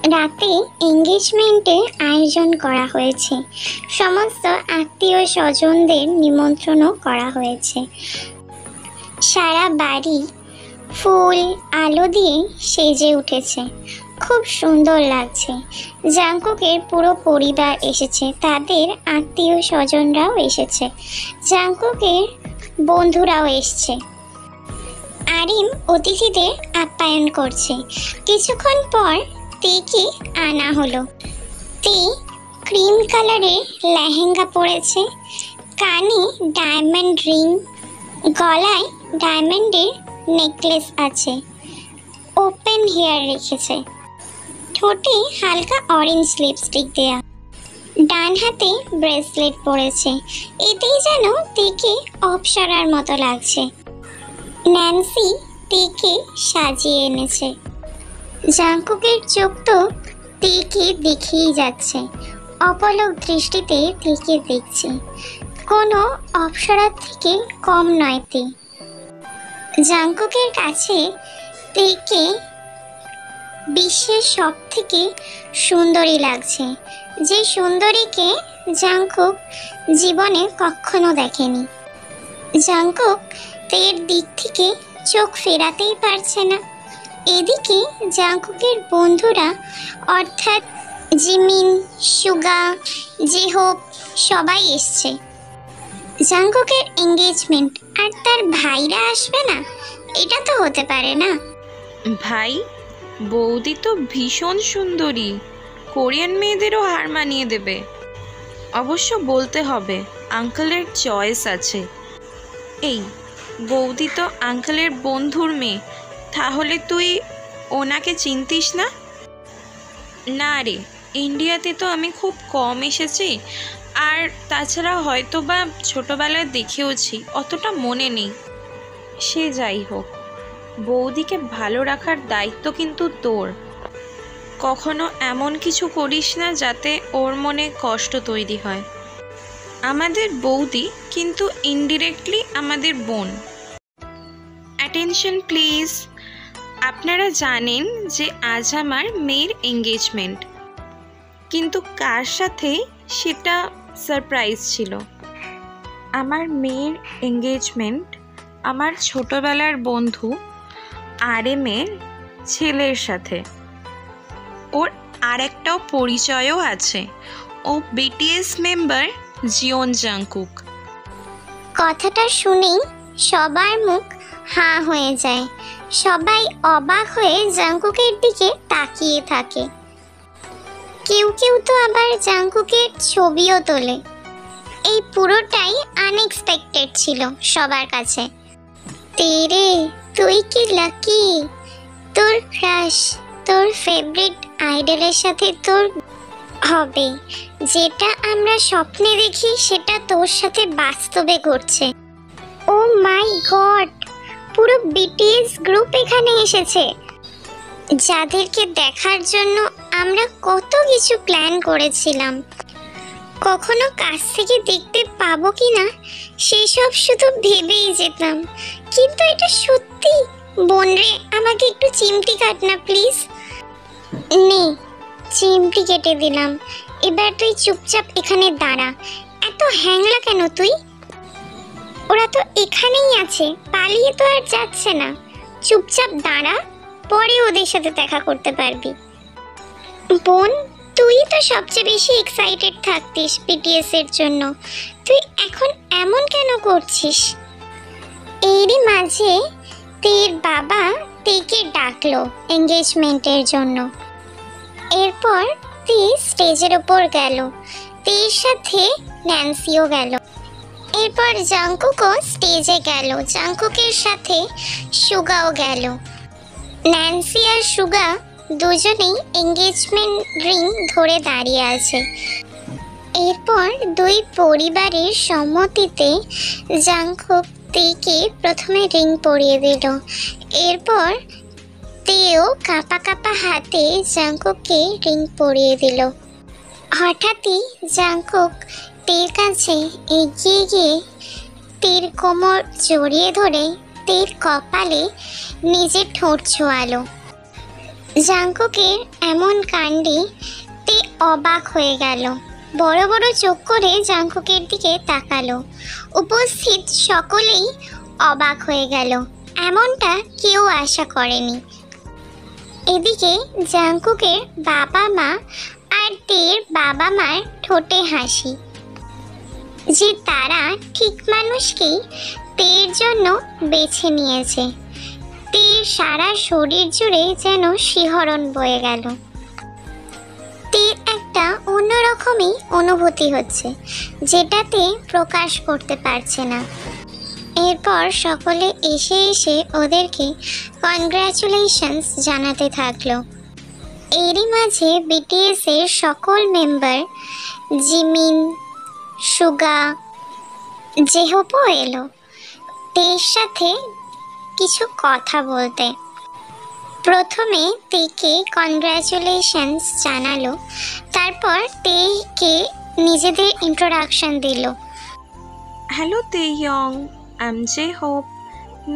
রাতে এঙ্গেজমেন্টের আয়োজন করা হয়েছে। সমস্ত আত্মীয় স্বজনদের নিমন্ত্রণও করা হয়েছে। সারা বাড়ি ফুল আলো দিয়ে সেজে উঠেছে, খুব সুন্দর লাগছে। জাংকুকের পুরো পরিবার এসেছে, তাদের আত্মীয় স্বজনরাও এসেছে, জাংকুকের বন্ধুরাও এসছে। আরিম অতিথিদের আপ্যায়ন করছে। কিছুক্ষণ পর তেকে আনা হলো। তে ক্রিম কালারের লেহেঙ্গা পরেছে, কানে ডায়মন্ড রিং, গলায় ডায়মন্ডের নেকলেস আছে, ওপেন হেয়ার রেখেছে, ঠোঁটে হালকা অরেঞ্জ লিপস্টিক দেয়া, ডান হাতে ব্রেসলেট পরেছে। এতেই যেন তেকে অপ্সরার মতো লাগছে। ন্যান্সি তেকে সাজিয়ে এনেছে। জাংকুকের চোখ তো তেকে দেখেই যাচ্ছে, অপলক দৃষ্টিতে তেকে দেখছে। কোনো অপ্সরার থেকে কম নয় তে। জাংকুকের কাছে তেকে বিশ্বের সব থেকে সুন্দরী লাগছে, যে সুন্দরীকে জাংকুক জীবনে কখনো দেখেনি। জাংকুক তের দিক থেকে চোখ ফেরাতেই পারছে না। এদিকে জাংকুকের বন্ধুরা অর্থাৎ জিমিন, সুগা, জেহোপ সবাই এসছে। জাংকুকের এঙ্গেজমেন্ট আর তার ভাইরা আসবে না, এটা তো হতে পারে না। ভাই, বৌদি তো ভীষণ সুন্দরী, কোরিয়ান মেয়েদেরও হার মানিয়ে দেবে। অবশ্য বলতে হবে আঙ্কেলের চয়েস আছে। এই বৌদি তো আঙ্কেলের বন্ধুর মেয়ে, তাহলে তুই ওনাকে চিনতিস না? না রে, ইন্ডিয়াতে তো আমি খুব কম এসেছি, আর তাছাড়া হয়তো বা ছোটোবেলায় দেখেওছি, অতটা মনে নেই। সে যাই হোক, বৌদিকে ভালো রাখার দায়িত্ব কিন্তু তোর। কখনো এমন কিছু করিস না যাতে ওর মনে কষ্ট তৈরি হয়। আমাদের বৌদি কিন্তু ইনডিরেক্টলি আমাদের বোন। Attention please. আপনারা জানেন যে আজ আমার মেয়ের এঙ্গেজমেন্ট, কিন্তু কার সাথে সেটা সারপ্রাইজ ছিল। আমার মেয়ের এঙ্গেজমেন্ট আমার ছোটবেলার বন্ধু আরএমের ছেলের সাথে। ওর আরেকটাও পরিচয়ও আছে, ও বিটিএস মেম্বার জিওন জাংকুক। কথাটা শুনেই সবার মুখ হাঁ হয়ে যায়, সবাই অবাক হয়ে জাংকুকের দিকে তাকিয়ে থাকে। কেউ কেউ তো আবার জাংকুকের ছবিও তোলে। এই পুরোটাই আনএক্সপেক্টেড ছিল সবার কাছে। তেরে তুই কি লাকি, তোর ক্রাশ, তোর ফেভারিট আইডলের সাথে তোর হবে। যেটা আমরা স্বপ্নে দেখি সেটা তোর সাথে বাস্তবে ঘটছে। ও মাই গড, পুরো বিটিএস গ্রুপ এখানে এসেছে, যাদেরকে দেখার জন্য আমরা কত কিছু প্ল্যান করেছিলাম। কখনো কাছ থেকে দেখতে পাবো কিনা সেসব শুধু ভেবেই যেতাম, কিন্তু এটা সত্যি। বোন রে, আমাকে একটু চিমটি কাট না প্লিজ। নে, চিমটি কেটে দিলাম। এবার তুই চুপচাপ এখানে দাঁড়া। এত হ্যাংলা কেন তুই? ওরা তো এখানেই আছে, পালিয়ে তো আর যাচ্ছে না। চুপচাপ দাঁড়া, পরে ওদের সাথে দেখা করতে পারবি। বোন, তুই তো সবচেয়ে বেশি এক্সাইটেড থাকতিস বিটিএস এর জন্য, তুই এখন এমন কেন করছিস? এরই মাঝে তের বাবা তেকে ডাকলো এঙ্গেজমেন্টের জন্য। এরপর তে স্টেজের ওপর গেল, তের সাথে ন্যান্সিও গেল। এরপর জাংকুকও স্টেজে গেল, জাংকুকের সাথে সুগাও গেল। ন্যান্সি আর সুগা দুজনেই এঙ্গেজমেন্ট রিং ধরে দাঁড়িয়ে আছে। এরপর দুই পরিবারের সম্মতিতে জাংকুক তেকে প্রথমে রিং পরিয়ে দিল। এরপর তেও কাঁপা কাঁপা হাতে জাংকুককে রিং পরিয়ে দিল। হঠাৎই জাংকুক তের কাছে এগিয়ে গিয়ে তের কোমর জড়িয়ে ধরে তের কপালে নিজের ঠোঁট ছোঁয়ালো। জাঙ্কুকের এমন কাণ্ডে তে অবাক হয়ে গেল। বড় বড় চোখ করে জাঙ্কুকের দিকে তাকালো। উপস্থিত সকলেই অবাক হয়ে গেল, এমনটা কেউ আশা করেনি। এদিকে জাঙ্কুকের বাবা মা আর তের বাবা মার ঠোঁটে হাসি যে তারা ঠিক মানুষকেই তের জন্য বেছে নিয়েছে। তের সারা শরীর জুড়ে যেন শিহরণ বয়ে গেল। তের একটা অন্যরকমই অনুভূতি হচ্ছে, যেটাতে প্রকাশ করতে পারছে না। এরপর সকলে এসে এসে ওদেরকে কনগ্রাচুলেশনস জানাতে থাকলো। এরই মাঝে বিটিএস এর সকল মেম্বার জিমিন, সুগা, জেহোপও এলো তের সাথে কিছু কথা বলতে। প্রথমে তেকে কনগ্রাচুলেশনস জানালো, তারপর তেকে নিজেদের ইন্ট্রোডাকশন দিল। Hello Taeyong, I'm J-Hope.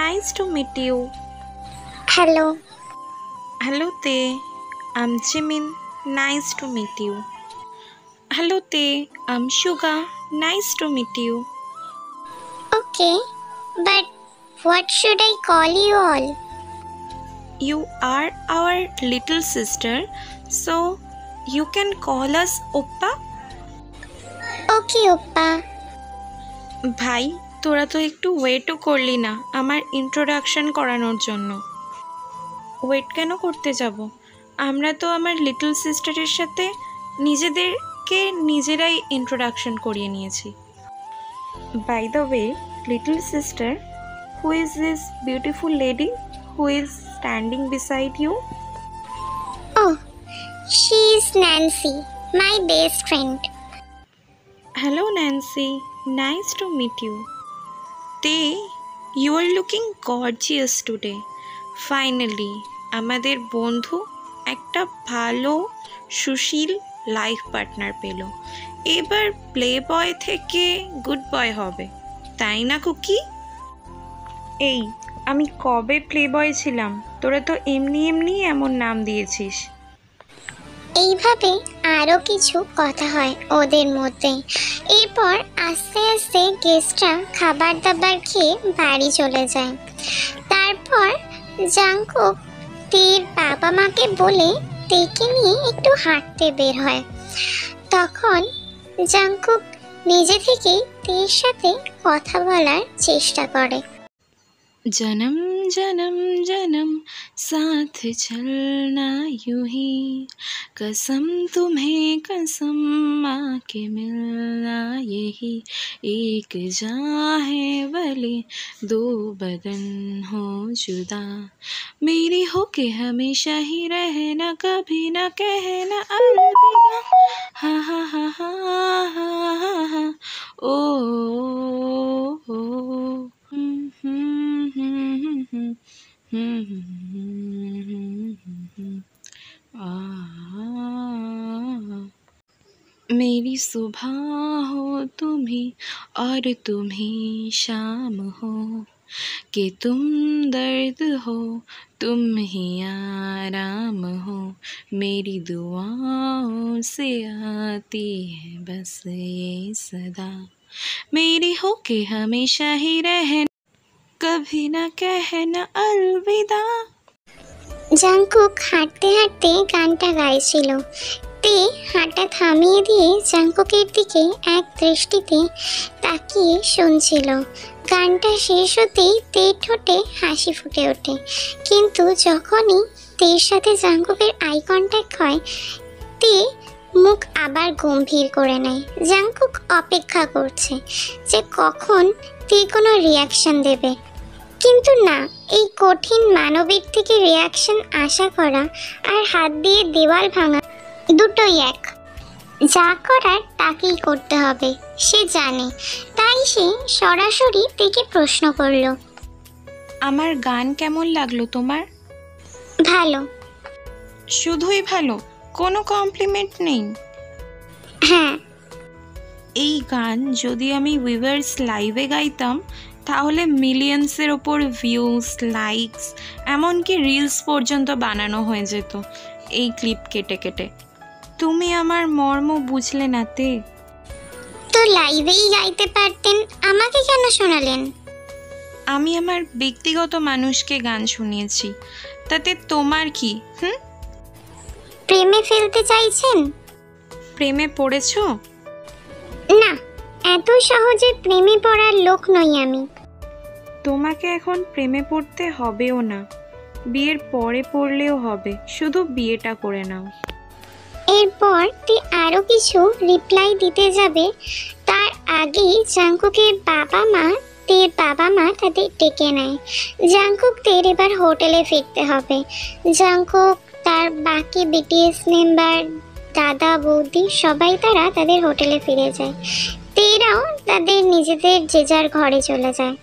Nice to meet you. Hello. Hello Te, I'm Jimin. Nice to meet you. Hello Te, I'm Suga. Nice to meet you. Okay, but what should I call you all? You are our little sister, so you can call us Oppa. Okay, Oppa. ভাই, তোরা তো একটু ওয়েটও করলি না আমার introduction করানোর জন্য। Wait কেন করতে যাব? আমরা তো আমার লিটল সিস্টারের সাথে নিজেদেরকে নিজেরাই ইন্ট্রোডাকশন করিয়ে নিয়েছি। By the way, little sister, who is this beautiful lady who is standing beside you? Oh, she is Nancy, my best friend. Hello Nancy, nice to meet you. Te, you are looking gorgeous today. Finally, আমাদের বন্ধু একটা ভালো সুশীল life partner পেল। এবার play বয় থেকে good boy হবে, তাই না কুকি? এই, আমি কবে প্লে বয় ছিলাম? তোরা তো এমনি এমনি এমন নাম দিয়েছিস। এইভাবে আরও কিছু কথা হয় ওদের মধ্যে। এরপর আস্তে আস্তে গেস্টরা খাবার দাবার খেয়ে বাড়ি চলে যায়। তারপর জাঙ্কুক তের বাবা মাকে বলে তেকে নিয়ে একটু হাঁটতে বের হয়। তখন জাঙ্কুক নিজে থেকেই তের সাথে কথা বলার চেষ্টা করে। जन्म जन्म जन्म साथ चलना यूं ही, कसम तुम्हें कसम माँ के मिलना यही, एक जान है भले दो बदन हो जुदा, मेरी हो के हमेशा ही रहना, कभी ना कहना अलविदा, हा हा हा हा हा हा हा ओ ओ मेरी सुबह हो तुम ही और तुम ही शाम हो, कि तुम दर्द हो तुम ही आराम हो, मेरी दुआओं से आती है बस ये सदा, मेरी हो के हमेशा ही रहना, कभी ना कहना अलविदा। জাঙ্কুক হাঁটতে হাঁটতে গানটা গাইছিল। তে হাঁটা থামিয়ে দিয়ে জাঙ্কুকের দিকে এক দৃষ্টিতে তাকিয়ে শুনছিল। গানটা শেষ হতেই তের ঠোঁটে হাসি ফুটে ওঠে, কিন্তু যখনই তের সাথে জাঙ্কুকের আই কন্ট্যাক্ট হয়, তে মুখ আবার গম্ভীর করে নেয়। জাঙ্কুক অপেক্ষা করছে যে কখন তে কোনো রিয়াকশন দেবে, কিন্তু না, এই কঠিন মানবিক থেকে রিয়াকশন আশা করা আর হাত দিয়ে দেওয়াল ভাঙা দুটোই এক। যা করার তাকেই করতে হবে, সে জানে। তাই সে সরাসরি থেকে প্রশ্ন করলো, আমার গান কেমন লাগলো তোমার? ভালো। শুধুই ভালো, কোনো কমপ্লিমেন্ট নেই? হ্যাঁ। এই গান যদি আমি উইভার্স লাইভে গাইতাম তাহলে মিলিয়ন্সের ওপর ভিউজ, লাইকস, এমনকি রিলস পর্যন্ত বানানো হয়ে যেত এই ক্লিপ কেটে কেটে। তুমি আমার মর্ম বুঝলে না তে। তো লাইভেই গাইতে পারতেন, আমাকে কেন শোনালেন? আমি আমার ব্যক্তিগত মানুষকে গান শুনিয়েছি, তাতে তোমার কি? প্রেমে ফেলতে চাইছেন? প্রেমে পড়েছো? না, এত সহজে প্রেমে পড়ার লোক নই আমি। তোমাকে এখন প্রেমে পড়তে হবেও না, বিয়ের পরে পড়লেও হবে, শুধু বিয়েটা করে নাও। এরপর তুই আরো কিছু রিপ্লাই দিতে যাবে, তার আগেই জাংকুকের বাবা মা তাদের ডেকে নেয়। জাংকুকদের এবার হোটেলে ফিরতে হবে। জাংকুক, তার বাকি বিটিএস মেম্বার, দাদা বৌদি সবাই তারা তাদের হোটেলে ফিরে যায়। তেরাও তাদের নিজেদের যে যার ঘরে চলে যায়।